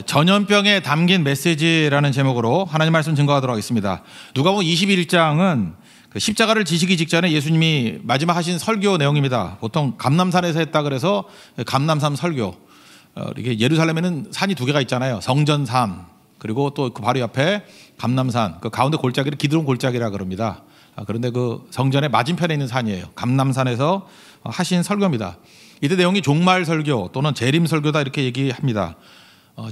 전염병에 담긴 메시지라는 제목으로 하나님 말씀 증거하도록 하겠습니다. 누가복음 21장은 그 십자가를 지시기 직전에 예수님이 마지막 하신 설교 내용입니다. 보통 감람산에서 했다 그래서 감람산 설교. 이게 예루살렘에는 산이 두 개가 있잖아요. 성전산 그리고 또 그 바로 옆에 감람산. 그 가운데 골짜기를 기드론 골짜기라 그럽니다. 그런데 그 성전의 맞은편에 있는 산이에요. 감람산에서 하신 설교입니다. 이때 내용이 종말 설교 또는 재림 설교다 이렇게 얘기합니다.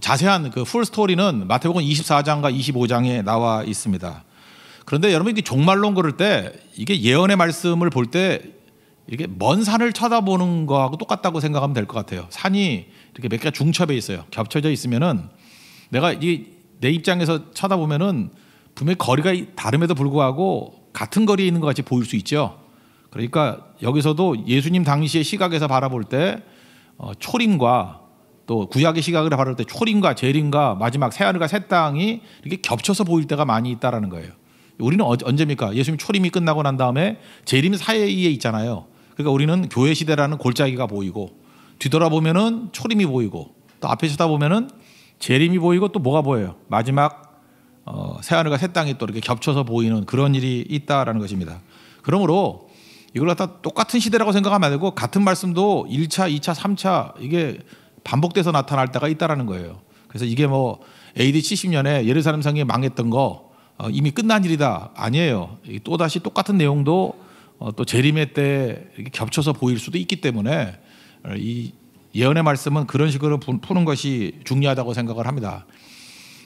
자세한 그 풀 스토리는 마태복음 24장과 25장에 나와 있습니다. 그런데 여러분 이게 종말론 그럴 때 이게 예언의 말씀을 볼 때 이게 먼 산을 쳐다보는 거하고 똑같다고 생각하면 될 것 같아요. 산이 이렇게 몇 개가 중첩해 있어요. 겹쳐져 있으면은 내가 내 입장에서 쳐다보면은 분명히 거리가 다름에도 불구하고 같은 거리에 있는 것 같이 보일 수 있죠. 그러니까 여기서도 예수님 당시의 시각에서 바라볼 때 초림과 또 구약의 시각을 바라볼 때 초림과 재림과 마지막 새하늘과 새 땅이 이렇게 겹쳐서 보일 때가 많이 있다라는 거예요. 우리는 언제입니까? 예수님 초림이 끝나고 난 다음에 재림 사이에 있잖아요. 그러니까 우리는 교회 시대라는 골짜기가 보이고 뒤돌아보면은 초림이 보이고 또 앞에 쳐다보면은 재림이 보이고 또 뭐가 보여요? 마지막 새하늘과 새 땅이 또 이렇게 겹쳐서 보이는 그런 일이 있다라는 것입니다. 그러므로 이걸 갖다 똑같은 시대라고 생각하면 안 되고 같은 말씀도 1차, 2차, 3차 이게 반복돼서 나타날 때가 있다라는 거예요. 그래서 이게 뭐 AD 70년에 예루살렘 성이 망했던 거 이미 끝난 일이다 아니에요. 또 다시 똑같은 내용도 또 재림의 때 이렇게 겹쳐서 보일 수도 있기 때문에 이 예언의 말씀은 그런 식으로 푸는 것이 중요하다고 생각을 합니다.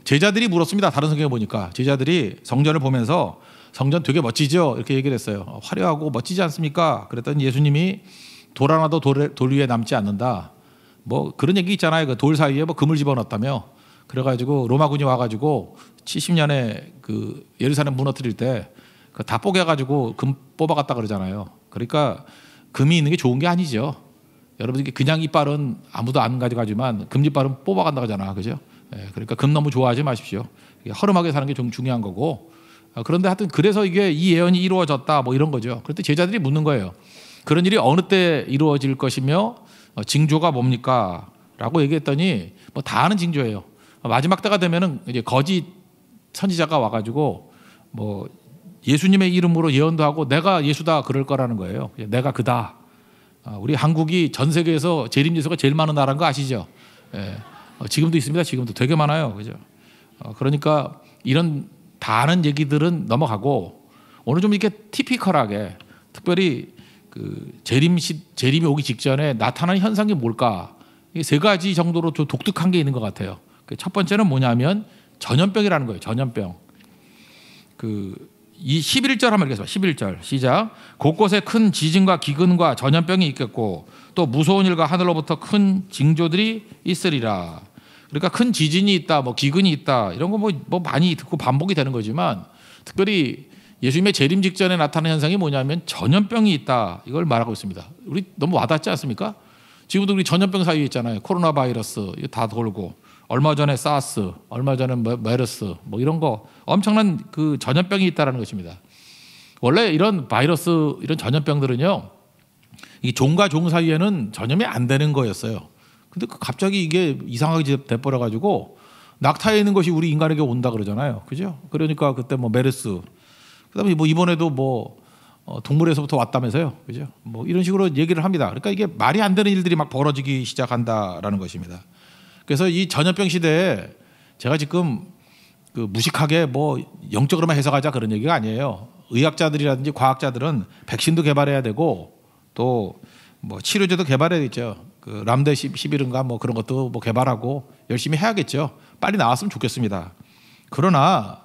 제자들이 물었습니다. 다른 성경에 보니까 제자들이 성전을 보면서 성전 되게 멋지죠? 이렇게 얘기를 했어요. 화려하고 멋지지 않습니까? 그랬더니 예수님이 돌 하나도 돌 위에 남지 않는다. 뭐 그런 얘기 있잖아요. 그 돌 사이에 뭐 금을 집어넣었다며. 그래가지고 로마군이 와가지고 70년에 그 예루살렘 무너뜨릴 때 다 뽀개가지고 금 뽑아갔다 그러잖아요. 그러니까 금이 있는 게 좋은 게 아니죠. 여러분 그냥 이빨은 아무도 안 가져가지만 금이빨은 뽑아간다 그러잖아, 그죠? 그러니까 금 너무 좋아하지 마십시오. 허름하게 사는 게 좀 중요한 거고. 그런데 하여튼 그래서 이게 이 예언이 이루어졌다 뭐 이런 거죠. 그런데 제자들이 묻는 거예요. 그런 일이 어느 때 이루어질 것이며 징조가 뭡니까? 라고 얘기했더니 뭐 다 아는 징조예요. 마지막 때가 되면은 이제 거짓 선지자가 와가지고 뭐 예수님의 이름으로 예언도 하고 내가 예수다 그럴 거라는 거예요. 내가 그다. 우리 한국이 전 세계에서 재림 예수가 제일 많은 나라인 거 아시죠? 지금도 있습니다. 지금도 되게 많아요. 그죠? 그러니까 이런 다 아는 얘기들은 넘어가고 오늘 좀 이렇게 티피컬하게 특별히 그 재림이 오기 직전에 나타나는 현상이 뭘까? 이게 세 가지 정도로 좀 독특한 게 있는 것 같아요. 첫 번째는 뭐냐면 전염병이라는 거예요. 전염병. 이 11절 한번 읽겠습니다. 11절 시작. 곳곳에 큰 지진과 기근과 전염병이 있겠고 또 무서운 일과 하늘로부터 큰 징조들이 있으리라. 그러니까 큰 지진이 있다, 뭐 기근이 있다 이런 거 뭐 많이 듣고 반복이 되는 거지만 특별히 예수님의 재림 직전에 나타나는 현상이 뭐냐면 전염병이 있다 이걸 말하고 있습니다. 우리 너무 와닿지 않습니까? 지금도 우리 전염병 사이에 있잖아요. 코로나 바이러스 이거 다 돌고 얼마 전에 사스, 얼마 전에 메르스 뭐 이런 거 엄청난 그 전염병이 있다라는 것입니다. 원래 이런 바이러스 이런 전염병들은요, 이 종과 종 사이에는 전염이 안 되는 거였어요. 근데 갑자기 이게 이상하게 돼버려 가지고 낙타에 있는 것이 우리 인간에게 온다 그러잖아요. 그죠? 그러니까 그때 뭐 메르스, 그다음에 뭐 이번에도 뭐 동물에서부터 왔다면서요. 그죠? 뭐 이런 식으로 얘기를 합니다. 그러니까 이게 말이 안 되는 일들이 막 벌어지기 시작한다라는 것입니다. 그래서 이 전염병 시대에 제가 지금 그 무식하게 뭐 영적으로만 해석하자 그런 얘기가 아니에요. 의학자들이라든지 과학자들은 백신도 개발해야 되고 또 뭐 치료제도 개발해야겠죠. 그 람데시비르인가 뭐 그런 것도 뭐 개발하고 열심히 해야겠죠. 빨리 나왔으면 좋겠습니다. 그러나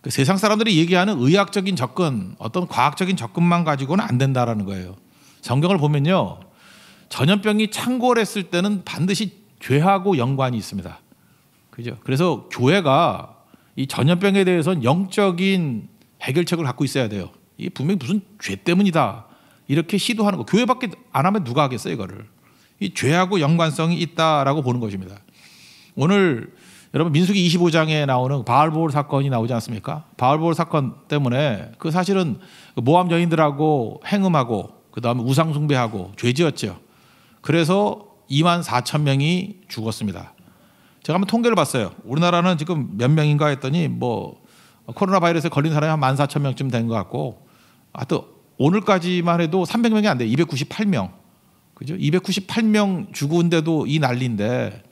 그 세상 사람들이 얘기하는 의학적인 접근, 어떤 과학적인 접근만 가지고는 안 된다라는 거예요. 성경을 보면요, 전염병이 창궐했을 때는 반드시 죄하고 연관이 있습니다. 그죠? 그래서 교회가 이 전염병에 대해서는 영적인 해결책을 갖고 있어야 돼요. 이게 분명히 무슨 죄 때문이다 이렇게 시도하는 거. 교회밖에 안 하면 누가 하겠어요 이거를. 이 죄하고 연관성이 있다라고 보는 것입니다. 오늘 여러분 민수기 25장에 나오는 바알보올 사건이 나오지 않습니까? 바알보올 사건 때문에 그 사실은 모함 여인들하고 행음하고 그다음에 우상 숭배하고 죄지었죠. 그래서 24,000명이 죽었습니다. 제가 한번 통계를 봤어요. 우리나라는 지금 몇 명인가 했더니 코로나 바이러스에 걸린 사람이 한 14,000명쯤 된 것 같고, 하여튼 오늘까지만 해도 300명이 안 돼요. 298명. 그죠? 298명 죽은데도 이 난리인데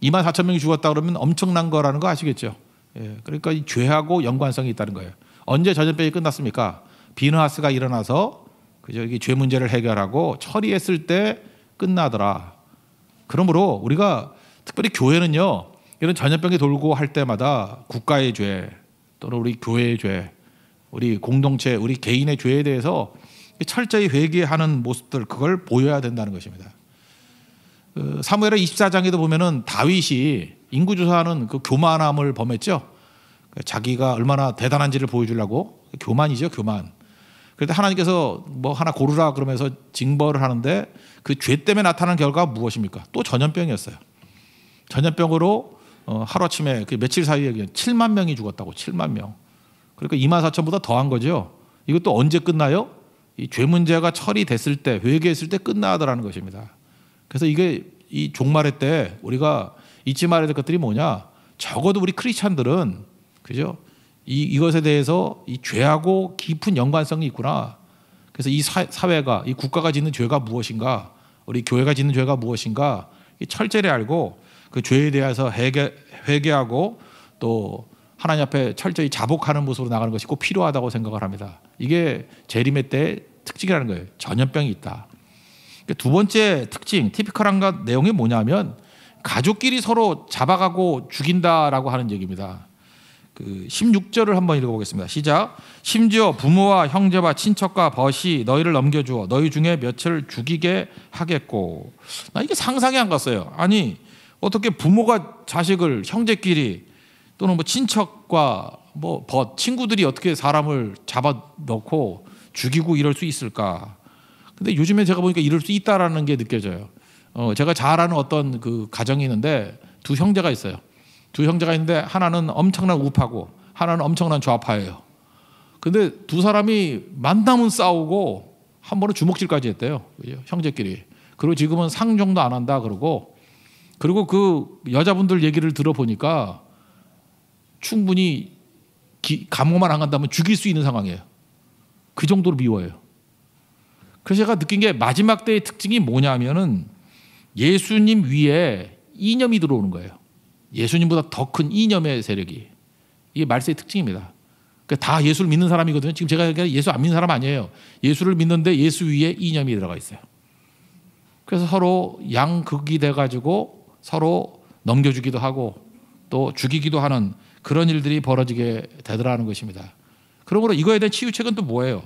24,000명이 죽었다 그러면 엄청난 거라는 거 아시겠죠? 예, 그러니까 이 죄하고 연관성이 있다는 거예요. 언제 전염병이 끝났습니까? 비너하스가 일어나서 그죠? 이게 죄 문제를 해결하고 처리했을 때 끝나더라. 그러므로 우리가 특별히 교회는요, 이런 전염병이 돌고 할 때마다 국가의 죄 또는 우리 교회의 죄, 우리 공동체, 우리 개인의 죄에 대해서 철저히 회개하는 모습들, 그걸 보여야 된다는 것입니다. 사무엘하 24장에도 보면은 다윗이 인구조사하는 그 교만함을 범했죠. 자기가 얼마나 대단한지를 보여주려고, 교만이죠, 교만. 그런데 하나님께서 하나 고르라 그러면서 징벌을 하는데 그 죄 때문에 나타난 결과가 무엇입니까? 또 전염병이었어요. 전염병으로 하루아침에 그 며칠 사이에 7만 명이 죽었다고. 7만 명. 그러니까 24,000보다 더한 거죠. 이것도 언제 끝나요? 이 죄 문제가 처리됐을 때, 회개했을 때 끝나더라는 것입니다. 그래서 이게 이 종말의 때 우리가 잊지 말아야 될 것들이 뭐냐? 적어도 우리 크리스찬들은, 그죠? 이것에 대해서 이 죄하고 깊은 연관성이 있구나. 그래서 이 사회가, 이 국가가 짓는 죄가 무엇인가, 우리 교회가 짓는 죄가 무엇인가, 철저히 알고 그 죄에 대해서 회개하고 또 하나님 앞에 철저히 자복하는 모습으로 나가는 것이 꼭 필요하다고 생각을 합니다. 이게 재림의 때의 특징이라는 거예요. 전염병이 있다. 두 번째 특징, 티피컬한 내용이 뭐냐면 가족끼리 서로 잡아가고 죽인다라고 하는 얘기입니다. 그 16절을 한번 읽어보겠습니다. 시작. 심지어 부모와 형제와 친척과 벗이 너희를 넘겨주어 너희 중에 몇을 죽이게 하겠고. 나 이게 상상이 안 갔어요. 아니 어떻게 부모가 자식을, 형제끼리 또는 친척과 벗, 친구들이 어떻게 사람을 잡아넣고 죽이고 이럴 수 있을까? 근데 요즘에 제가 보니까 이럴 수 있다라는 게 느껴져요. 제가 잘 아는 어떤 그 가정이 있는데 두 형제가 있어요. 두 형제가 있는데 하나는 엄청난 우파고 하나는 엄청난 좌파예요. 근데 두 사람이 만나면 싸우고 한 번은 주먹질까지 했대요. 형제끼리. 그리고 지금은 상종도 안 한다 그러고, 그리고 그 여자분들 얘기를 들어보니까 충분히 감옥만 안 간다면 죽일 수 있는 상황이에요. 그 정도로 미워해요. 그래서 제가 느낀 게 마지막 때의 특징이 뭐냐면은 예수님 위에 이념이 들어오는 거예요. 예수님보다 더 큰 이념의 세력이. 이게 말세의 특징입니다. 그러니까 다 예수를 믿는 사람이거든요. 지금 제가 얘기하는 예수 안 믿는 사람 아니에요. 예수를 믿는데 예수 위에 이념이 들어가 있어요. 그래서 서로 양극이 돼가지고 서로 넘겨주기도 하고 또 죽이기도 하는 그런 일들이 벌어지게 되더라는 것입니다. 그러므로 이거에 대한 치유책은 또 뭐예요?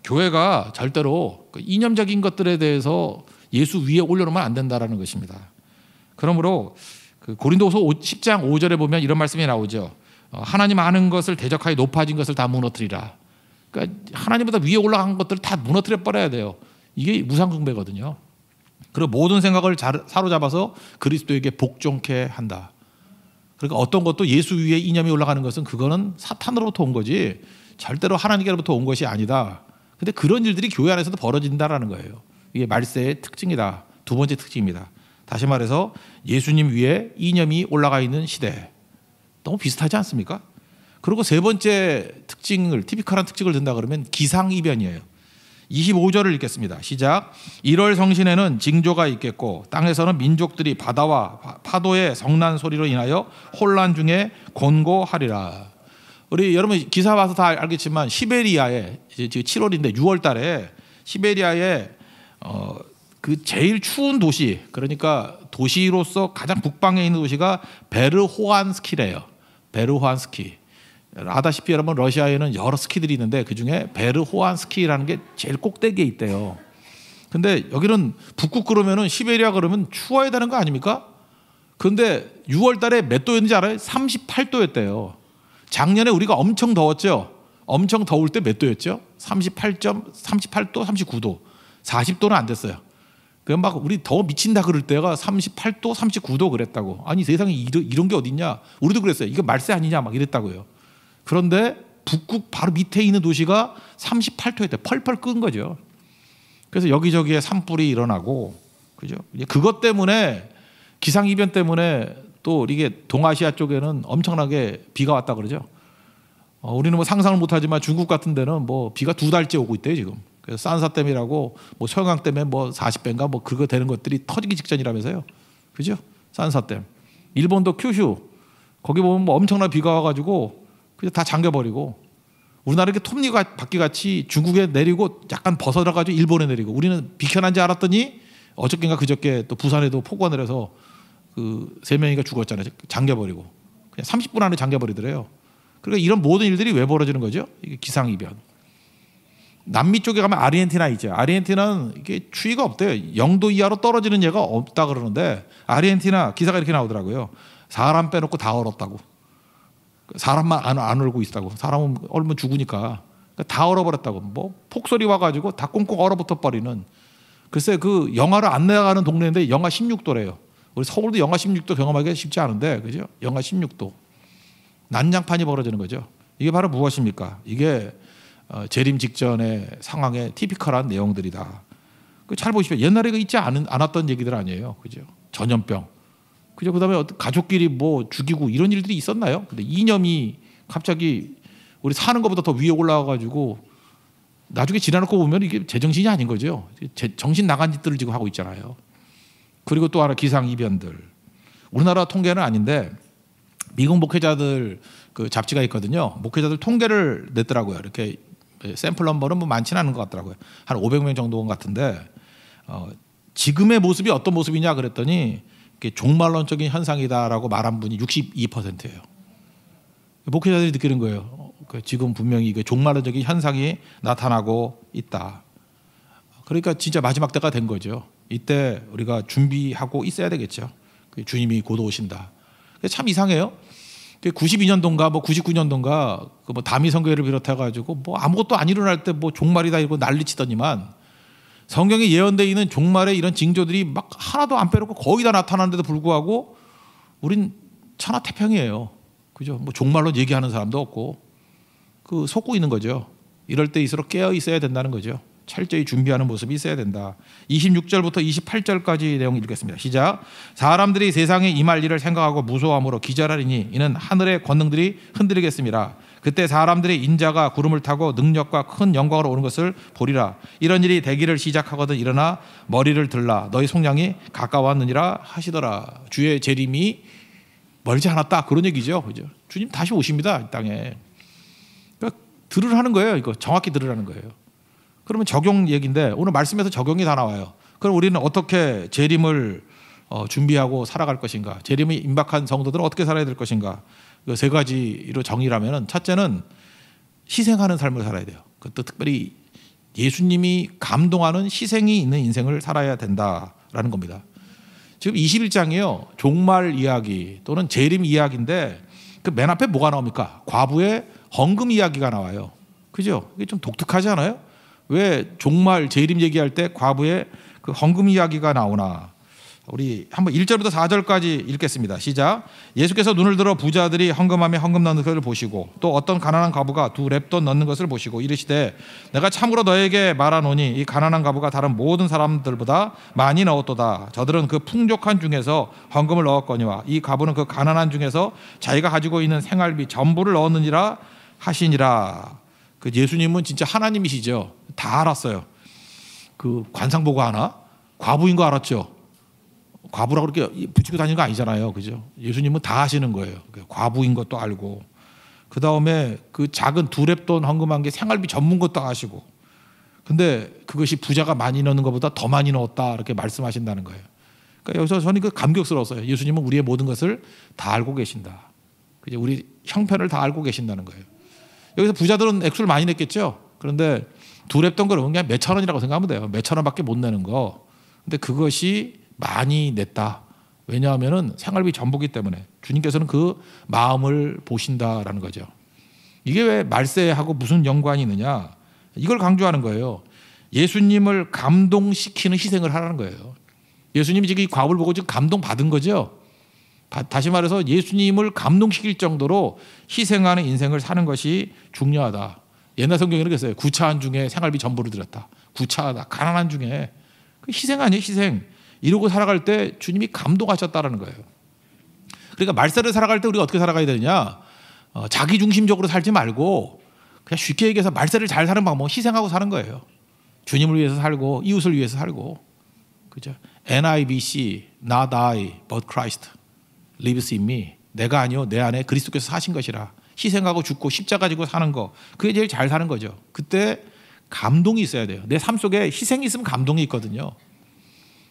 교회가 절대로 그 이념적인 것들에 대해서 예수 위에 올려놓으면 안 된다는 것입니다. 그러므로 그 고린도후서 10장 5절에 보면 이런 말씀이 나오죠. 하나님 아는 것을 대적하여 높아진 것을 다 무너뜨리라. 그러니까 하나님보다 위에 올라간 것들을 다 무너뜨려 버려야 돼요. 이게 무상숭배거든요. 그리고 모든 생각을 사로잡아서 그리스도에게 복종케 한다. 그러니까 어떤 것도 예수 위에 이념이 올라가는 것은 그거는 사탄으로부터 온 거지 절대로 하나님께로부터 온 것이 아니다. 근데 그런 일들이 교회 안에서도 벌어진다라는 거예요. 이게 말세의 특징이다. 두 번째 특징입니다. 다시 말해서 예수님 위에 이념이 올라가 있는 시대. 너무 비슷하지 않습니까? 그리고 세 번째 특징을, 티피컬한 특징을 든다 그러면 기상이변이에요. 25절을 읽겠습니다. 시작. 1월 성신에는 징조가 있겠고 땅에서는 민족들이 바다와 파도의 성난 소리로 인하여 혼란 중에 곤고하리라. 우리 여러분 기사 봐서 다 알겠지만 시베리아에 지금 7월인데 6월 달에 시베리아에 그 제일 추운 도시, 그러니까 도시로서 가장 북방에 있는 도시가 베르호안스키래요. 베르호안스키. 아다시피 여러분 러시아에는 여러 스키들이 있는데 그중에 베르호안스키라는 게 제일 꼭대기에 있대요. 근데 여기는 북극 그러면은 시베리아 그러면 추워야 되는 거 아닙니까? 근데 6월 달에 몇 도였는지 알아요? 38도였대요. 작년에 우리가 엄청 더웠죠. 엄청 더울 때 몇 도였죠? 38도, 39도. 40도는 안 됐어요. 그냥 막 우리 더워 미친다 그럴 때가 38도, 39도 그랬다고. 아니 세상에 이런 게 어딨냐? 우리도 그랬어요. 이거 말세 아니냐? 막 이랬다고요. 그런데 북극 바로 밑에 있는 도시가 38도였대. 펄펄 끓은 거죠. 그래서 여기저기에 산불이 일어나고, 그죠? 그것 때문에 기상이변 때문에 또 이게 동아시아 쪽에는 엄청나게 비가 왔다 그러죠. 우리는 뭐 상상을 못하지만 중국 같은 데는 뭐 비가 2달째 오고 있대요 지금. 그래서 산사댐이라고 뭐 소형강댐에 뭐 40배인가 뭐 그거 되는 것들이 터지기 직전이라면서요. 그죠? 산사댐. 일본도 큐슈 거기 보면 뭐 엄청난 비가 와가지고 그냥 다 잠겨버리고, 우리나라 이렇게 톱니바퀴 같이 중국에 내리고 약간 벗어나가지고 일본에 내리고, 우리는 비켜난지 알았더니 어저께인가 그저께 또 부산에도 폭우가 내려서 그 3명이가 죽었잖아요. 잠겨버리고 그냥 30분 안에 잠겨버리더래요. 그러니까 이런 모든 일들이 왜 벌어지는 거죠? 이게 기상이변. 남미 쪽에 가면 아르헨티나 있죠. 아르헨티나는 이게 추위가 없대요. 0도 이하로 떨어지는 예가 없다 그러는데 아르헨티나 기사가 이렇게 나오더라고요. 사람 빼놓고 다 얼었다고. 사람만 안 얼고 있다고. 사람은 얼면 죽으니까 다 얼어버렸다고. 뭐 폭설이 와가지고 다 꽁꽁 얼어붙어 버리는. 글쎄 그 영하를 안 내려가는 동네인데 영하 16도래요. 우리 서울도 영하 16도 경험하기가 쉽지 않은데, 그죠? 영하 16도. 난장판이 벌어지는 거죠. 이게 바로 무엇입니까? 이게 재림 직전의 상황의 티피컬한 내용들이다. 잘 보십시오. 옛날에 있지 않았던 얘기들 아니에요. 그죠? 전염병. 그죠? 그다음에 가족끼리 뭐 죽이고 이런 일들이 있었나요? 근데 이념이 갑자기 우리 사는 것보다 더 위에 올라와가지고 나중에 지나놓고 보면 이게 제정신이 아닌 거죠. 정신 나간 짓들을 지금 하고 있잖아요. 그리고 또 하나 기상 이변들. 우리나라 통계는 아닌데 미국 목회자들 그 잡지가 있거든요. 목회자들 통계를 냈더라고요. 이렇게 샘플 넘버는 뭐 많지는 않은 것 같더라고요. 한 500명 정도 같은데 지금의 모습이 어떤 모습이냐 그랬더니 종말론적인 현상이다라고 말한 분이 62%예요. 목회자들이 느끼는 거예요. 지금 분명히 종말론적인 현상이 나타나고 있다. 그러니까 진짜 마지막 때가 된 거죠. 이때 우리가 준비하고 있어야 되겠죠. 주님이 곧 오신다. 참 이상해요. 92년도인가 뭐 99년도인가 그 뭐 다미 선교회를 비롯해가지고 뭐 아무것도 안 일어날 때 뭐 종말이다 이러고 난리치더니만 성경에 예언되어 있는 종말의 이런 징조들이 막 하나도 안 빼놓고 거의 다 나타나는데도 불구하고 우린 천하태평이에요. 그죠? 뭐 종말로 얘기하는 사람도 없고 그 속고 있는 거죠. 이럴 때일수록 깨어 있어야 된다는 거죠. 철저히 준비하는 모습이 있어야 된다. 26절부터 28절까지 내용 읽겠습니다. 시작. 사람들이 세상에 임할 일을 생각하고 무서워함으로 기절하리니 이는 하늘의 권능들이 흔들리겠습니다. 그때 사람들의 인자가 구름을 타고 능력과 큰 영광으로 오는 것을 보리라. 이런 일이 되기를 시작하거든 일어나 머리를 들라. 너희 속량이 가까웠느니라 하시더라. 주의 재림이 멀지 않았다. 그런 얘기죠. 그죠? 주님 다시 오십니다. 이 땅에. 그러니까 들으라는 거예요. 이거 정확히 들으라는 거예요. 그러면 적용 얘기인데 오늘 말씀에서 적용이 다 나와요. 그럼 우리는 어떻게 재림을 준비하고 살아갈 것인가? 재림이 임박한 성도들은 어떻게 살아야 될 것인가? 세 가지로 정의라면 첫째는 희생하는 삶을 살아야 돼요. 그것도 특별히 예수님이 감동하는 희생이 있는 인생을 살아야 된다라는 겁니다. 지금 21장이요. 종말 이야기 또는 재림 이야기인데 그 맨 앞에 뭐가 나옵니까? 과부의 헌금 이야기가 나와요. 그죠? 이게 좀 독특하지 않아요? 왜 종말 재림 얘기할 때 과부의 그 헌금 이야기가 나오나? 우리 한번 1절부터 4절까지 읽겠습니다. 시작. 예수께서 눈을 들어 부자들이 헌금함에 헌금 넣는 것을 보시고 또 어떤 가난한 과부가 2렙돈 넣는 것을 보시고 이르시되 내가 참으로 너에게 말하노니 이 가난한 과부가 다른 모든 사람들보다 많이 넣었도다. 저들은 그 풍족한 중에서 헌금을 넣었거니와 이 과부는 그 가난한 중에서 자기가 가지고 있는 생활비 전부를 넣었느니라 하시니라. 그 예수님은 진짜 하나님이시죠. 다 알았어요. 그 관상 보고 하나? 과부인 거 알았죠. 과부라고 그렇게 붙이고 다니는 거 아니잖아요. 그죠? 예수님은 다 하시는 거예요. 과부인 것도 알고, 그 다음에 그 작은 2렙돈 헌금한 게 생활비 전문 것도 아시고, 근데 그것이 부자가 많이 넣는 것보다 더 많이 넣었다 이렇게 말씀하신다는 거예요. 그러니까 여기서 저는 그 감격스러웠어요. 예수님은 우리의 모든 것을 다 알고 계신다. 그죠? 우리 형편을 다 알고 계신다는 거예요. 여기서 부자들은 액수를 많이 냈겠죠. 그런데 2렙돈 그러면 그냥 몇천 원이라고 생각하면 돼요. 몇천 원밖에 못 내는 거. 근데 그것이 많이 냈다. 왜냐하면 생활비 전부기 때문에 주님께서는 그 마음을 보신다라는 거죠. 이게 왜 말세하고 무슨 연관이 있느냐? 이걸 강조하는 거예요. 예수님을 감동시키는 희생을 하라는 거예요. 예수님이 지금 이 과부를 보고 지금 감동받은 거죠. 다시 말해서 예수님을 감동시킬 정도로 희생하는 인생을 사는 것이 중요하다. 옛날 성경에는 그랬어요. 구차한 중에 생활비 전부를 드렸다. 구차하다. 가난한 중에. 희생 아니에요. 희생. 이러고 살아갈 때 주님이 감동하셨다라는 거예요. 그러니까 말세를 살아갈 때 우리가 어떻게 살아가야 되느냐? 자기 중심적으로 살지 말고 그냥 쉽게 얘기해서 말세를 잘 사는 방법은 희생하고 사는 거예요. 주님을 위해서 살고 이웃을 위해서 살고, 그죠? NIBC, not I, but Christ lives in me. 내가 아니요, 내 안에 그리스도께서 사신 것이라. 희생하고 죽고 십자가 지고 사는 거, 그게 제일 잘 사는 거죠. 그때 감동이 있어야 돼요. 내 삶 속에 희생이 있으면 감동이 있거든요.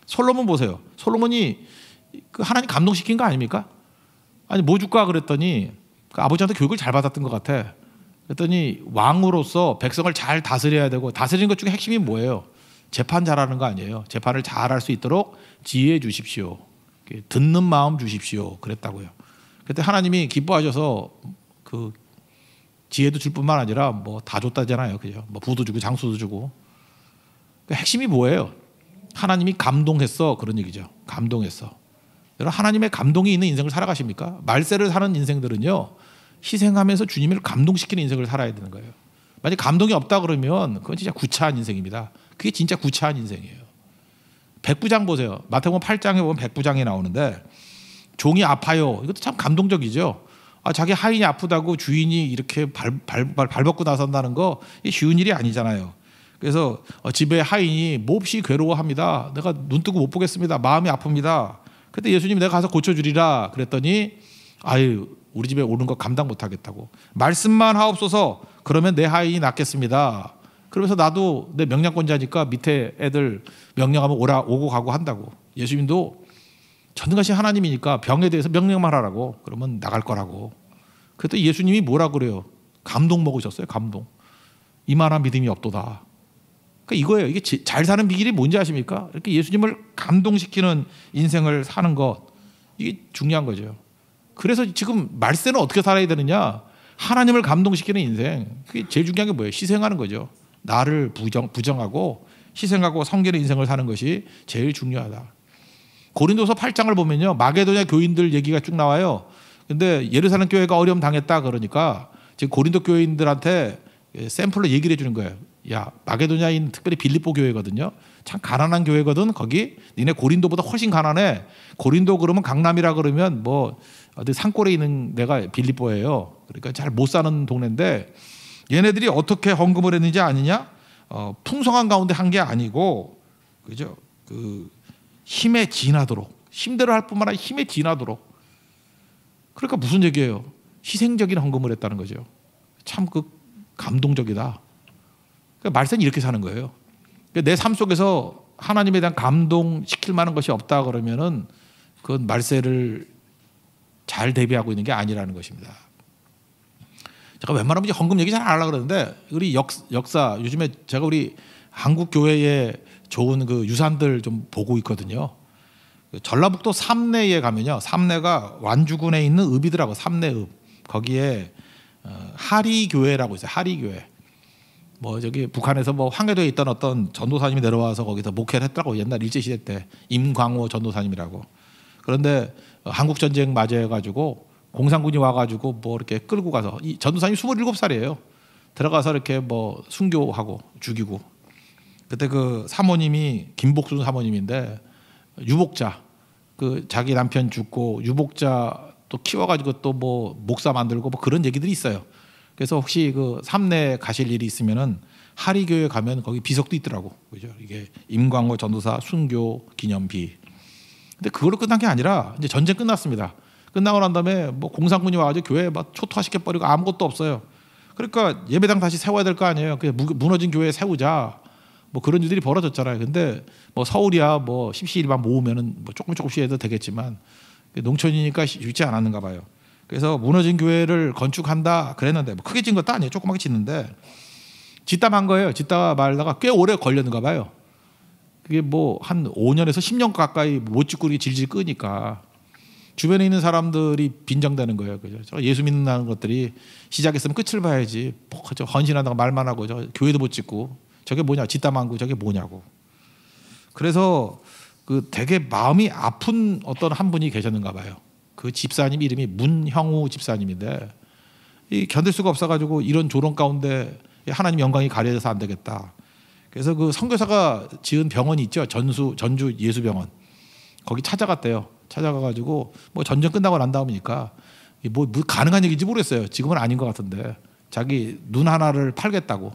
솔로몬 보세요. 솔로몬이 그 하나님 감동시킨 거 아닙니까? 아니 뭐 줄까 그랬더니 그 아버지한테 교육을 잘 받았던 것 같아. 그랬더니 왕으로서 백성을 잘 다스려야 되고, 다스리는 것 중에 핵심이 뭐예요? 재판 잘하는 거 아니에요. 재판을 잘할 수 있도록 지혜 주십시오. 듣는 마음 주십시오. 그랬다고요. 그때 하나님이 기뻐하셔서 그 지혜도 줄 뿐만 아니라 뭐 다 줬다잖아요. 그죠? 뭐 부도 주고 장수도 주고. 그 핵심이 뭐예요? 하나님이 감동했어. 그런 얘기죠. 감동했어. 여러분, 하나님의 감동이 있는 인생을 살아가십니까? 말세를 사는 인생들은요, 희생하면서 주님을 감동시키는 인생을 살아야 되는 거예요. 만약 감동이 없다 그러면 그건 진짜 구차한 인생입니다. 그게 진짜 구차한 인생이에요. 백부장 보세요. 마태복음 8장에 보면 백부장이 나오는데, 종이 아파요. 이것도 참 감동적이죠. 자기 하인이 아프다고 주인이 이렇게 발벗고 나선다는 거 쉬운 일이 아니잖아요. 그래서 집에 하인이 몹시 괴로워합니다. 내가 눈 뜨고 못 보겠습니다. 마음이 아픕니다. 그때 예수님이 내가 가서 고쳐주리라 그랬더니, 아유, 우리 집에 오는 거 감당 못하겠다고. 말씀만 하옵소서. 그러면 내 하인이 낫겠습니다. 그러면서 나도 내 명령권자니까 밑에 애들 명령하면 오고 가고 한다고. 예수님도 전능하신 하나님이니까 병에 대해서 명령만 하라고. 그러면 나갈 거라고. 그랬더니 예수님이 뭐라 그래요? 감동 먹으셨어요. 감동. 이만한 믿음이 없도다. 그러니까 이거예요. 이게 잘 사는 비결이 뭔지 아십니까? 이렇게 예수님을 감동시키는 인생을 사는 것, 이게 중요한 거죠. 그래서 지금 말세는 어떻게 살아야 되느냐? 하나님을 감동시키는 인생. 그게 제일 중요한 게 뭐예요? 희생하는 거죠. 나를 부정하고 희생하고 섬기는 인생을 사는 것이 제일 중요하다. 고린도서 8장을 보면요, 마게도냐 교인들 얘기가 쭉 나와요. 근데 예루살렘 교회가 어려움 당했다 그러니까 지금 고린도 교인들한테 샘플로 얘기를 해주는 거예요. 야, 마게도냐인 특별히 빌립보 교회거든요. 참 가난한 교회거든. 거기 니네 고린도보다 훨씬 가난해. 고린도 그러면 강남이라 그러면 뭐 어디 산골에 있는 데가 빌립보예요. 그러니까 잘 못 사는 동네인데, 얘네들이 어떻게 헌금을 했는지 아니냐? 풍성한 가운데 한 게 아니고, 그죠? 그 힘에 진하도록, 힘대로 할 뿐만 아니라 힘에 진하도록. 그러니까 무슨 얘기예요? 희생적인 헌금을 했다는 거죠. 참 그 감동적이다. 그러니까 말세는 이렇게 사는 거예요. 그러니까 내 삶 속에서 하나님에 대한 감동시킬 만한 것이 없다 그러면은 그건 말세를 잘 대비하고 있는 게 아니라는 것입니다. 제가 웬만하면 헌금 얘기 잘 안 하려고 그러는데, 우리 역사 요즘에 제가 우리 한국 교회의 좋은 그 유산들 좀 보고 있거든요. 전라북도 삼내에 가면요, 삼내가 완주군에 있는 읍이더라고. 삼내읍. 거기에 하리교회라고 있어요. 하리교회. 뭐 저기 북한에서 뭐 황해도에 있던 어떤 전도사님이 내려와서 거기서 목회를 했더라고. 옛날 일제시대 때 임광호 전도사님이라고. 그런데 한국 전쟁 맞이해가지고 공산군이 와가지고 뭐 이렇게 끌고 가서, 이 전도사님 27살이에요. 들어가서 이렇게 뭐 순교하고 죽이고. 그때 그 사모님이 김복순 사모님인데, 유복자, 그 자기 남편 죽고 유복자 또 키워가지고 또 뭐 목사 만들고 뭐 그런 얘기들이 있어요. 그래서 혹시 그 삼내 가실 일이 있으면은 하리교회 가면 거기 비석도 있더라고. 그죠? 이게 임광호 전도사 순교 기념비. 근데 그걸로 끝난 게 아니라 이제 전쟁 끝났습니다. 끝나고 난 다음에 뭐 공산군이 와가지고 교회 막 초토화시켜 버리고 아무것도 없어요. 그러니까 예배당 다시 세워야 될 거 아니에요. 그냥 무너진 교회 세우자. 뭐 그런 일들이 벌어졌잖아요. 근데 뭐 서울이야 뭐 십시일반 모으면은 뭐 조금씩 해도 되겠지만 농촌이니까 쉽지 않았는가 봐요. 그래서 무너진 교회를 건축한다 그랬는데, 뭐 크게 짓는 것도 아니에요. 조그맣게 짓는데 짓다 만 거예요. 짓다가 말다가 꽤 오래 걸렸는가 봐요. 그게 뭐 한 5년에서 10년 가까이 못 짓고 이렇게 질질 끄니까 주변에 있는 사람들이 빈정되는 거예요. 그죠? 저 예수 믿는 것들이 시작했으면 끝을 봐야지. 뭐 헌신한다고 말만 하고 저 교회도 못 짓고 저게 뭐냐, 짓다 만고 저게 뭐냐고. 그래서 그 되게 마음이 아픈 어떤 한 분이 계셨는가 봐요. 그 집사님 이름이 문형우 집사님인데, 이 견딜 수가 없어가지고 이런 조롱 가운데 하나님 영광이 가려져서 안 되겠다. 그래서 그 선교사가 지은 병원이 있죠. 전주 예수병원. 거기 찾아갔대요. 찾아가가지고 뭐 전쟁 끝나고 난 다음이니까 뭐 가능한 얘기인지 모르겠어요. 지금은 아닌 것 같은데 자기 눈 하나를 팔겠다고.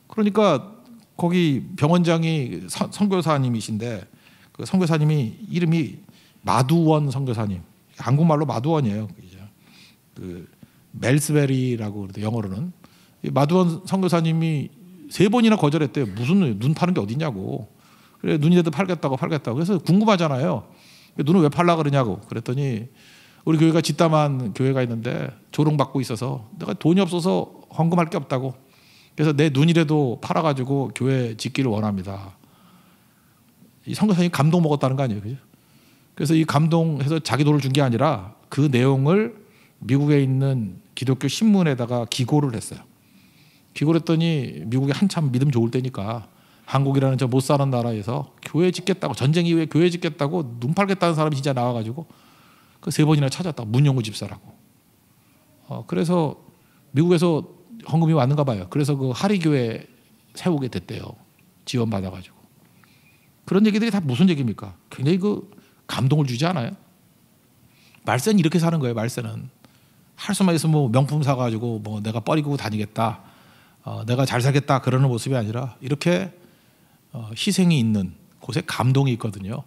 그러니까 거기 병원장이 선교사님이신데 그 선교사님이 이름이 마두원 선교사님. 한국말로 마두원이에요. 그 멜스베리라고 그러대 영어로는. 마두원 선교사님이 3번이나 거절했대요. 무슨 눈 파는 게 어디냐고. 그래 눈이라도 팔겠다고. 그래서 궁금하잖아요. 눈을 왜 팔라 그러냐고. 그랬더니 우리 교회가 뒷담한 교회가 있는데 조롱받고 있어서 내가 돈이 없어서 헌금할 게 없다고. 그래서 내 눈이라도 팔아가지고 교회 짓기를 원합니다. 이 선교사님이 감동 먹었다는 거 아니에요, 그죠? 그래서 이 감동해서 자기 돈을 준 게 아니라 그 내용을 미국에 있는 기독교 신문에다가 기고를 했어요. 기고를 했더니 미국이 한참 믿음 좋을 때니까 한국이라는 저 못 사는 나라에서 교회 짓겠다고, 전쟁 이후에 교회 짓겠다고 눈 팔겠다는 사람이 진짜 나와가지고 그 3번이나 찾았다. 문영구 집사라고. 그래서 미국에서 헌금이 왔는가 봐요. 그래서 그 하리교회 세우게 됐대요. 지원받아가지고. 그런 얘기들이 다 무슨 얘기입니까? 굉장히 그 감동을 주지 않아요? 말세는 이렇게 사는 거예요. 말세는 할 수만 있으면 뭐 명품 사가지고 뭐 내가 뻐리고 다니겠다, 내가 잘 살겠다 그러는 모습이 아니라 이렇게 희생이 있는 곳에 감동이 있거든요.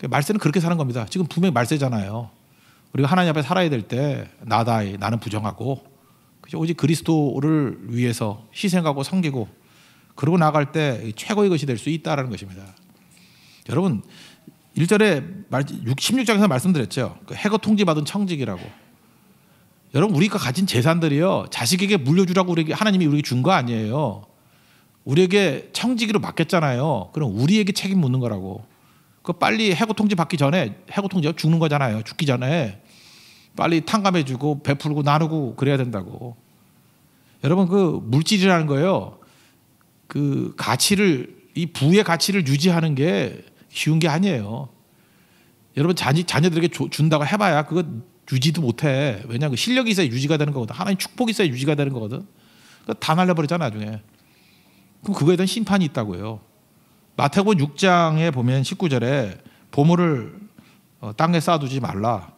말세는 그렇게 사는 겁니다. 지금 분명히 말세잖아요. 우리가 하나님 앞에 살아야 될 때 나다이 나는 부정하고 오직 그리스도를 위해서 희생하고 섬기고 그러고 나갈 때 최고의 것이 될 수 있다는 것입니다. 여러분 1절에 16장에서 말씀드렸죠. 그 해거 통지받은 청직이라고. 여러분 우리가 가진 재산들이요 자식에게 물려주라고 하나님이 우리에게 준 거 아니에요. 우리에게 청지기로 맡겼잖아요. 그럼 우리에게 책임 묻는 거라고. 그 빨리 해고 통지 받기 전에, 해고 통지가 죽는 거잖아요. 죽기 전에 빨리 탕감해주고 베풀고 나누고 그래야 된다고. 여러분 그 물질이라는 거예요. 그 가치를, 이 부의 가치를 유지하는 게 쉬운 게 아니에요. 여러분 자녀들에게 준다고 해봐야 그거 유지도 못해. 왜냐하면 그 실력이 있어야 유지가 되는 거거든. 하나님 축복이 있어야 유지가 되는 거거든. 다 날려버리잖아 나중에. 그럼 그거에 대한 심판이 있다고요. 마태복음 6장에 보면 19절에 보물을 땅에 쌓아두지 말라.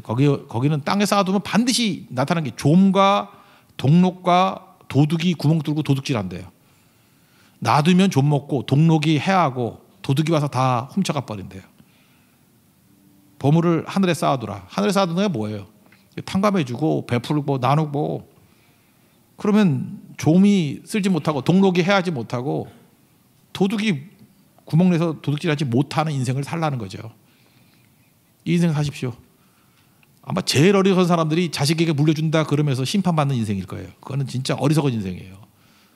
거기는 땅에 쌓아두면 반드시 나타나는 게 좀과 동록과 도둑이 구멍 뚫고 도둑질한대요. 놔두면 좀 먹고 동록이 해하고 도둑이 와서 다 훔쳐가 버린대요. 보물을 하늘에 쌓아두라. 하늘에 쌓아두는 게 뭐예요? 탕감해주고 베풀고 나누고 그러면 좀이 쓸지 못하고 동록이 해하지 못하고 도둑이 구멍 내서 도둑질하지 못하는 인생을 살라는 거죠. 이 인생 사십시오. 아마 제일 어리석은 사람들이 자식에게 물려준다 그러면서 심판받는 인생일 거예요. 그거는 진짜 어리석은 인생이에요.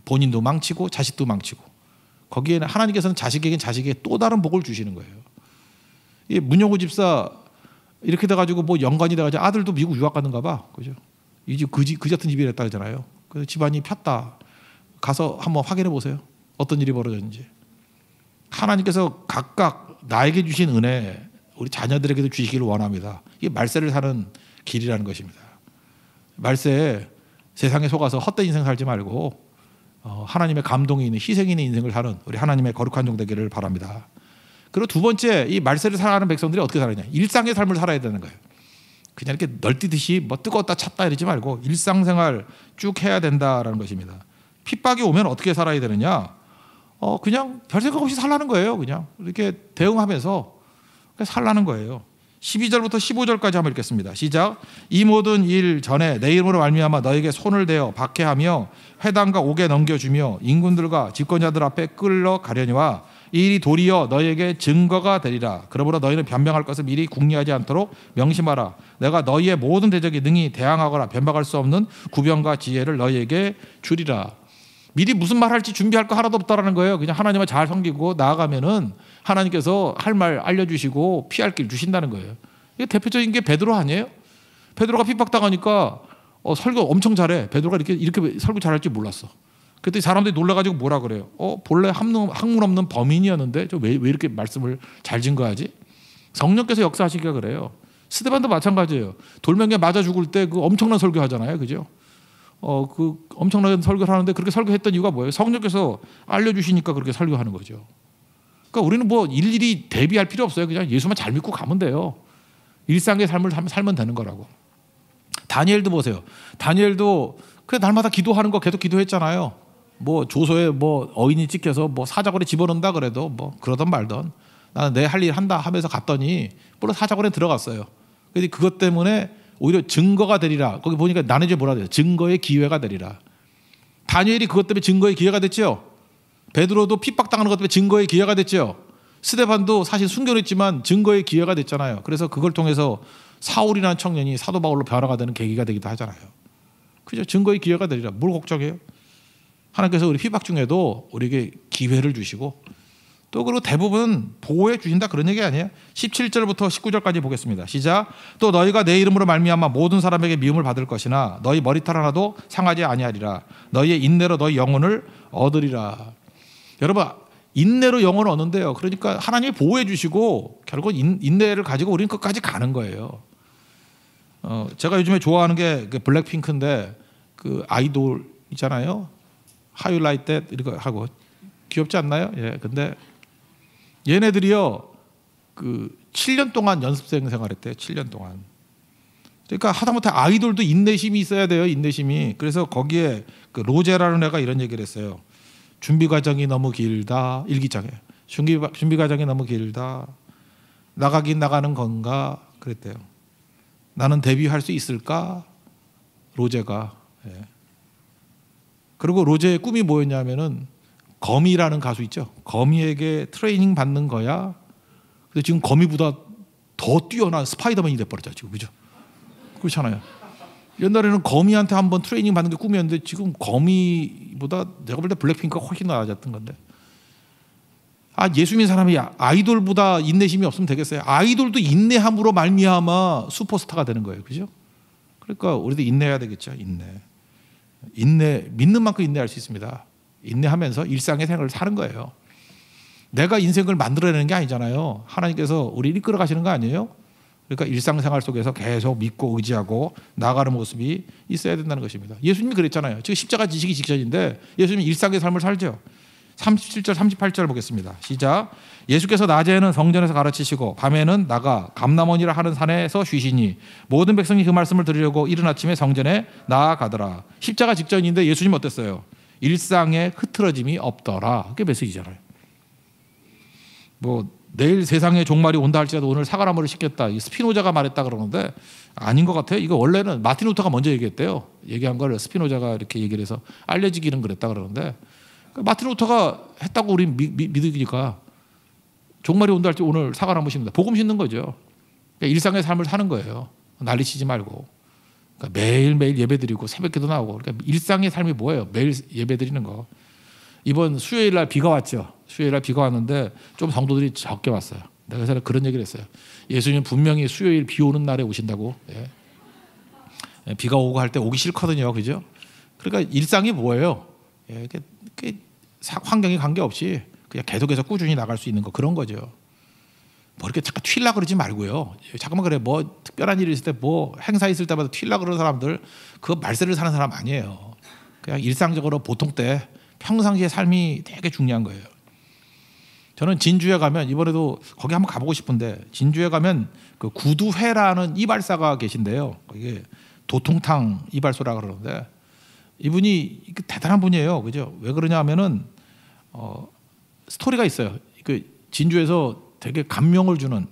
본인도 망치고 자식도 망치고. 거기에는 하나님께서는 자식에게 자식에게 또 다른 복을 주시는 거예요. 이 문영구 집사 이렇게 돼가지고 뭐 연관이 돼가지고 아들도 미국 유학 갔는가 봐. 그죠? 이 집 그지 같은 집이랬다 그러잖아요. 그래서 집안이 폈다. 가서 한번 확인해 보세요. 어떤 일이 벌어졌는지. 하나님께서 각각 나에게 주신 은혜 우리 자녀들에게도 주시기를 원합니다. 이게 말세를 사는 길이라는 것입니다. 말세에 세상에 속아서 헛된 인생 살지 말고 하나님의 감동이 있는 희생이 있는 인생을 사는 우리 하나님의 거룩한 종 되기를 바랍니다. 그리고 두 번째 이 말세를 살아가는 백성들이 어떻게 살아야 되냐. 일상의 삶을 살아야 되는 거예요. 그냥 이렇게 널뛰듯이 뭐 뜨거웠다 찼다 이러지 말고 일상생활 쭉 해야 된다라는 것입니다. 핍박이 오면 어떻게 살아야 되느냐. 그냥 별 생각 없이 살라는 거예요. 그냥 이렇게 대응하면서 살라는 거예요. 12절부터 15절까지 한번 읽겠습니다. 시작. 이 모든 일 전에 내 이름으로 말미암아 너에게 손을 대어 박해하며 회당과 옥에 넘겨주며 인군들과 집권자들 앞에 끌러가려니와 이 일이 도리어 너희에게 증거가 되리라. 그러므로 너희는 변명할 것을 미리 궁리하지 않도록 명심하라. 내가 너희의 모든 대적에 능히 대항하거나 변박할 수 없는 구변과 지혜를 너희에게 주리라. 미리 무슨 말 할지 준비할 거 하나도 없다라는 거예요. 그냥 하나님을 잘 섬기고 나아가면은 하나님께서 할 말 알려주시고 피할 길 주신다는 거예요. 이게 대표적인 게 베드로 아니에요? 베드로가 핍박당하니까 설교 엄청 잘해. 베드로가 이렇게 설교 잘할 줄 몰랐어. 그때 사람들이 놀라가지고 뭐라 그래요? 본래 학문 없는 범인이었는데 왜 이렇게 말씀을 잘 증거하지? 성령께서 역사하시기가 그래요. 스데반도 마찬가지예요. 돌멩이에 맞아 죽을 때 그 엄청난 설교하잖아요, 그죠? 그 엄청나게 설교를 하는데 그렇게 설교했던 이유가 뭐예요? 성령께서 알려주시니까 그렇게 설교하는 거죠. 그러니까 우리는 뭐 일일이 대비할 필요 없어요. 그냥 예수만 잘 믿고 가면 돼요. 일상의 삶을 살면 되는 거라고. 다니엘도 보세요. 다니엘도 그 날마다 기도하는 거 계속 기도했잖아요. 뭐 조서에 뭐 어인이 찍혀서 뭐 사자굴에 집어넣는다 그래도 뭐 그러던 말던 나는 내 할 일 한다 하면서 갔더니 물론 사자굴에 들어갔어요. 근데 그것 때문에 오히려 증거가 되리라. 거기 보니까 나눠져 뭐라 돼요? 증거의 기회가 되리라. 다니엘이 그것 때문에 증거의 기회가 됐죠. 베드로도 핍박당하는 것 때문에 증거의 기회가 됐죠. 스데반도 사실 순교했지만 증거의 기회가 됐잖아요. 그래서 그걸 통해서 사울이라는 청년이 사도 바울로 변화가 되는 계기가 되기도 하잖아요. 그죠? 증거의 기회가 되리라. 뭘 걱정해요? 하나님께서 우리 핍박 중에도 우리에게 기회를 주시고 또 그리고 대부분 보호해 주신다 그런 얘기 아니에요. 17절부터 19절까지 보겠습니다. 시작. 또 너희가 내 이름으로 말미암아 모든 사람에게 미움을 받을 것이나 너희 머리털 하나도 상하지 아니하리라. 너희의 인내로 너희 영혼을 얻으리라. 여러분 인내로 영혼을 얻는데요. 그러니까 하나님이 보호해 주시고 결국 인내를 가지고 우리는 끝까지 가는 거예요. 제가 요즘에 좋아하는 게 블랙핑크인데 그 아이돌 있잖아요. How you like that 이렇게 하고 귀엽지 않나요? 예. 근데 얘네들이요 그 7년 동안 연습생 생활했대요. 7년 동안. 그러니까 하다못해 아이돌도 인내심이 있어야 돼요. 인내심이. 그래서 거기에 그 로제라는 애가 이런 얘기를 했어요. 준비 과정이 너무 길다. 일기장에 준비 과정이 너무 길다. 나가긴 나가는 건가 그랬대요. 나는 데뷔할 수 있을까? 로제가. 예. 그리고 로제의 꿈이 뭐였냐면은 거미라는 가수 있죠. 거미에게 트레이닝 받는 거야. 근데 지금 거미보다 더 뛰어난 스파이더맨이 돼버렸죠. 지금 그죠? 그렇잖아요. 옛날에는 거미한테 한번 트레이닝 받는 게 꿈이었는데 지금 거미보다 내가 볼 때 블랙핑크가 훨씬 나아졌던 건데. 예수 믿는 사람이 아이돌보다 인내심이 없으면 되겠어요? 아이돌도 인내함으로 말미암아 슈퍼스타가 되는 거예요. 그죠? 그러니까 우리도 인내해야 되겠죠. 인내 믿는 만큼 인내할 수 있습니다. 인내하면서 일상의 생활을 사는 거예요. 내가 인생을 만들어내는 게 아니잖아요. 하나님께서 우리를 이끌어 가시는 거 아니에요? 그러니까 일상생활 속에서 계속 믿고 의지하고 나아가는 모습이 있어야 된다는 것입니다. 예수님이 그랬잖아요. 지금 십자가 지시기 직전인데 예수님이 일상의 삶을 살죠. 37절 38절 보겠습니다. 시작. 예수께서 낮에는 성전에서 가르치시고 밤에는 나가 감람원이라 하는 산에서 쉬시니 모든 백성이 그 말씀을 들으려고 이른 아침에 성전에 나아가더라. 십자가 직전인데 예수님 어땠어요? 일상에 흐트러짐이 없더라. 그게 메시지잖아요. 뭐 내일 세상에 종말이 온다 할지라도 오늘 사과나무를 심겠다. 스피노자가 말했다 그러는데 아닌 것 같아요. 이거 원래는 마틴 루터가 먼저 얘기했대요. 얘기한 걸 스피노자가 이렇게 얘기를 해서 알려지기는 그랬다 그러는데 마틴 루터가 했다고 우리 믿으니까 종말이 온다 할지 오늘 사과나무 심는다. 복음 심는 거죠. 그러니까 일상의 삶을 사는 거예요. 난리치지 말고. 그러니까 매일매일 예배드리고 새벽기도 나오고. 그러니까 일상의 삶이 뭐예요? 매일 예배드리는 거. 이번 수요일 날 비가 왔죠. 수요일 날 비가 왔는데 좀 성도들이 적게 왔어요. 내가 그래서 그런 얘기를 했어요. 예수님 분명히 수요일 비 오는 날에 오신다고. 예. 비가 오고 할 때 오기 싫거든요. 그죠? 그러니까 일상이 뭐예요? 예. 환경에 관계없이 그냥 계속해서 꾸준히 나갈 수 있는 거 그런 거죠. 뭐 이렇게 잠깐 튀려고 그러지 말고요. 잠깐만 그래 뭐 특별한 일이 있을 때 뭐 행사 있을 때마다 튀려고 그러는 사람들 그거 말세를 사는 사람 아니에요. 그냥 일상적으로 보통 때 평상시의 삶이 되게 중요한 거예요. 저는 진주에 가면 이번에도 거기 한번 가보고 싶은데 진주에 가면 그 구두회라는 이발사가 계신데요. 이게 도통탕 이발소라 그러는데 이분이 대단한 분이에요. 그죠? 왜 그러냐 하면은 스토리가 있어요. 그 진주에서 되게 감명을 주는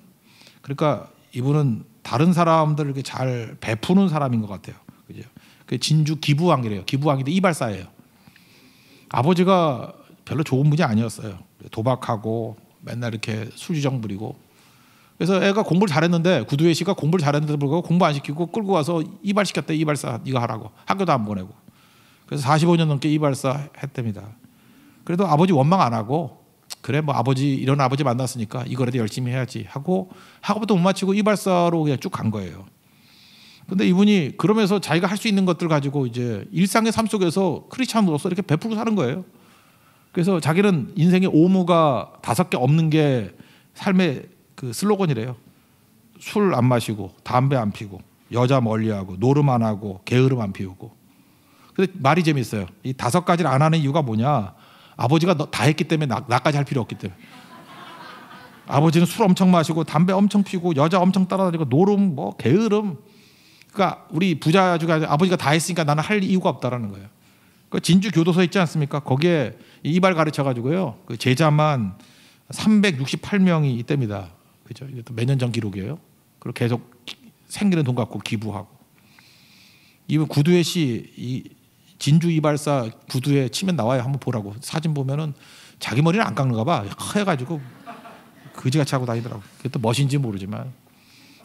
그러니까 이분은 다른 사람들에게 잘 베푸는 사람인 것 같아요. 그죠? 그 진주 기부왕이래요. 기부왕인데 이발사예요. 아버지가 별로 좋은 분이 아니었어요. 도박하고 맨날 이렇게 술주정 부리고 그래서 애가 공부를 잘했는데 구두회 씨가 공부를 잘했는데도 불구하고 공부 안 시키고 끌고 와서 이발시켰대. 이발사 이거 하라고. 학교도 안 보내고. 그래서 45년 넘게 이발사 했답니다. 그래도 아버지 원망 안 하고 그래 뭐 아버지 이런 아버지 만났으니까 이거라도 열심히 해야지 하고 학업도 못 마치고 이발사로 그냥 쭉 간 거예요. 근데 이분이 그러면서 자기가 할 수 있는 것들 가지고 이제 일상의 삶 속에서 크리스찬으로서 이렇게 베풀고 사는 거예요. 그래서 자기는 인생의 오무가 5개 없는 게 삶의 그 슬로건이래요. 술 안 마시고 담배 안 피고 여자 멀리하고 노름 안 하고 게으름 안 피우고. 근데 말이 재밌어요. 이 5가지를 안 하는 이유가 뭐냐? 아버지가 다 했기 때문에 나까지 할 필요 없기 때문에. 아버지는 술 엄청 마시고 담배 엄청 피고 여자 엄청 따라다니고 노름 뭐 게으름. 그러니까 우리 부자주가 아버지가 다 했으니까 나는 할 이유가 없다라는 거예요. 그 진주 교도소 있지 않습니까? 거기에 이발 가르쳐 가지고요. 그 제자만 368명이 이때입니다. 그죠? 이것도 몇 년 전 기록이에요. 그리고 계속 생기는 돈 갖고 기부하고. 이분 구두회 씨, 이 진주 이발사 구두회 치면 나와요. 한번 보라고. 사진 보면은 자기 머리는 안 깎는가 봐. 해가지고 그지같이 하고 다니더라고. 그게 또 멋인지 모르지만.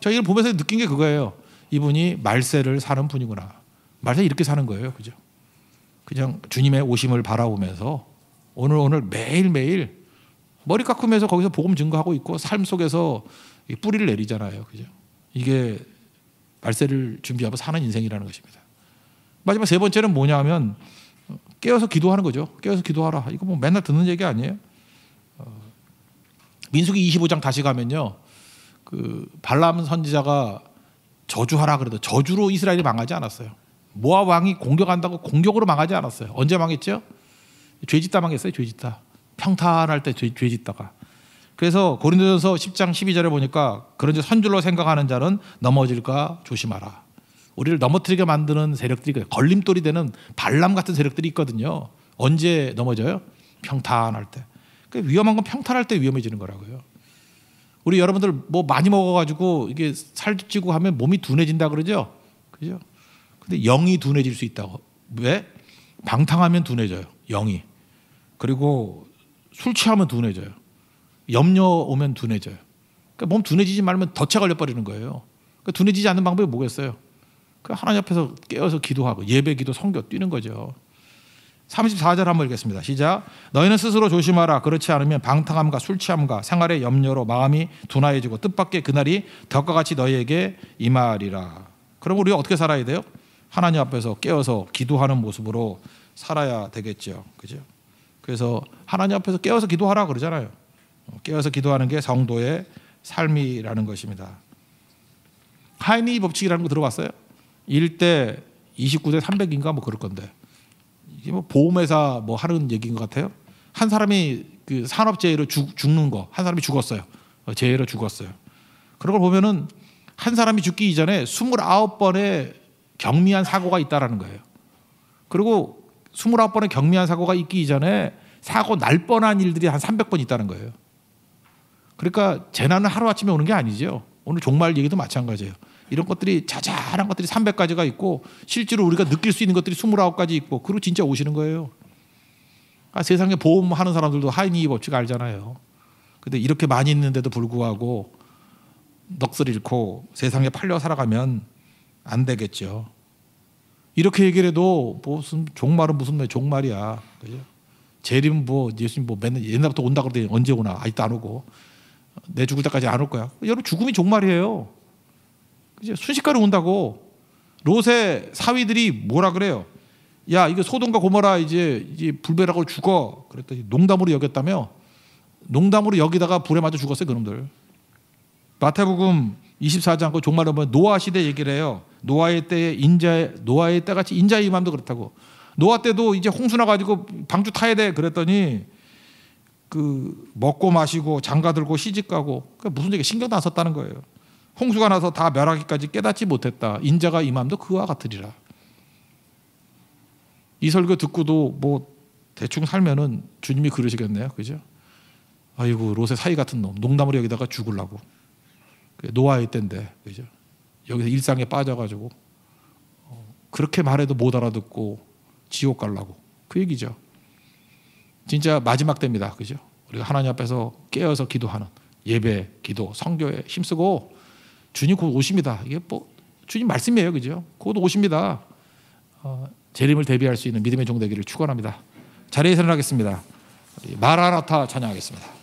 저 이걸 보면서 느낀 게 그거예요. 이분이 말세를 사는 분이구나. 말세 이렇게 사는 거예요. 그죠? 그냥 주님의 오심을 바라보면서 오늘 매일매일 머리 깎으면서 거기서 복음 증거하고 있고 삶 속에서 뿌리를 내리잖아요. 그죠? 이게 말세를 준비하고 사는 인생이라는 것입니다. 마지막 세 번째는 뭐냐면 깨어서 기도하는 거죠. 깨어서 기도하라. 이거 뭐 맨날 듣는 얘기 아니에요? 민수기 25장 다시 가면요. 그 발람 선지자가 저주하라 그래도 저주로 이스라엘이 망하지 않았어요. 모압 왕이 공격한다고 공격으로 망하지 않았어요. 언제 망했죠? 죄짓다 망했어요. 죄짓다. 평탄할 때 죄짓다가. 그래서 고린도전서 10장 12절에 보니까 그런 선줄로 생각하는 자는 넘어질까 조심하라. 우리를 넘어뜨리게 만드는 세력들이 걸림돌이 되는 발람 같은 세력들이 있거든요. 언제 넘어져요? 평탄할 때. 그러니까 위험한 건 평탄할 때 위험해지는 거라고요. 우리 여러분들 뭐 많이 먹어가지고 이게 살찌고 하면 몸이 둔해진다 그러죠? 그죠? 근데 영이 둔해질 수 있다고. 왜? 방탕하면 둔해져요. 영이. 그리고 술 취하면 둔해져요. 염려 오면 둔해져요. 그러니까 몸 둔해지지 말면 덫에 걸려버리는 거예요. 그러니까 둔해지지 않는 방법이 뭐겠어요? 그 하나님 앞에서 깨어서 기도하고 예배 기도 성교 뛰는 거죠. 34절 한번 읽겠습니다. 시작. 너희는 스스로 조심하라. 그렇지 않으면 방탕함과 술 취함과 생활의 염려로 마음이 둔하여지고 뜻밖의 그날이 덕과 같이 너희에게 임하리라. 그럼 우리가 어떻게 살아야 돼요? 하나님 앞에서 깨어서 기도하는 모습으로 살아야 되겠죠. 그죠? 그래서 하나님 앞에서 깨어서 기도하라 그러잖아요. 깨어서 기도하는 게 성도의 삶이라는 것입니다. 하이니 법칙이라는 거 들어봤어요? 1대 29대 300인가 뭐 그럴 건데. 이게 뭐 보험회사 뭐 하는 얘기인 것 같아요. 한 사람이 그 산업재해로 죽는 거, 한 사람이 죽었어요. 재해로 죽었어요. 그런 걸 보면은 한 사람이 죽기 이전에 29번의 경미한 사고가 있다라는 거예요. 그리고 29번의 경미한 사고가 있기 이전에 사고 날 뻔한 일들이 한 300번 있다는 거예요. 그러니까 재난은 하루아침에 오는 게 아니죠. 오늘 종말 얘기도 마찬가지예요. 이런 것들이 자잘한 것들이 300가지가 있고 실제로 우리가 느낄 수 있는 것들이 29가지 있고 그리고 진짜 오시는 거예요. 세상에 보험하는 사람들도 하이니 법칙 알잖아요. 근데 이렇게 많이 있는데도 불구하고 넋을 잃고 세상에 팔려 살아가면 안 되겠죠. 이렇게 얘기를 해도 무슨 종말은 무슨 종말이야. 그죠? 재림 뭐 예수님 뭐 맨날 옛날부터 온다 그러더니 언제 오나 아직도 안 오고 내 죽을 때까지 안 올 거야. 여러분 죽음이 종말이에요. 그죠? 순식간에 온다고. 롯의 사위들이 뭐라 그래요? 야 이거 소돔과 고모라 이제 불배라고 죽어. 그랬더니 농담으로 여겼다며. 농담으로 여기다가 불에 맞아 죽었어요 그놈들. 마태복음 24장 그 종말에 보면 노아 시대 얘기를 해요. 노아의 때 같이 인자의 임함도 그렇다고. 노아 때도 이제 홍수 나가지고 방주 타야 돼 그랬더니 그 먹고 마시고 장가 들고 시집 가고 무슨 얘기 신경도 안 썼다는 거예요. 홍수가 나서 다 멸하기까지 깨닫지 못했다. 인자가 임함도 그와 같으리라. 이 설교 듣고도 뭐 대충 살면은 주님이 그러시겠네요. 그죠? 아이고 롯의 사이 같은 놈 농담으로 여기다가 죽으려고. 노아의 때인데 그죠? 여기서 일상에 빠져가지고 그렇게 말해도 못 알아듣고 지옥 가려고 그 얘기죠. 진짜 마지막 때입니다. 그죠? 우리가 하나님 앞에서 깨어서 기도하는 예배, 기도, 성교에 힘쓰고 주님 곧 오십니다. 이게 뭐 주님 말씀이에요. 그죠? 곧 오십니다. 재림을 대비할 수 있는 믿음의 종 되기를 축원합니다. 자리에서 일어나겠습니다. 마라나타 찬양하겠습니다.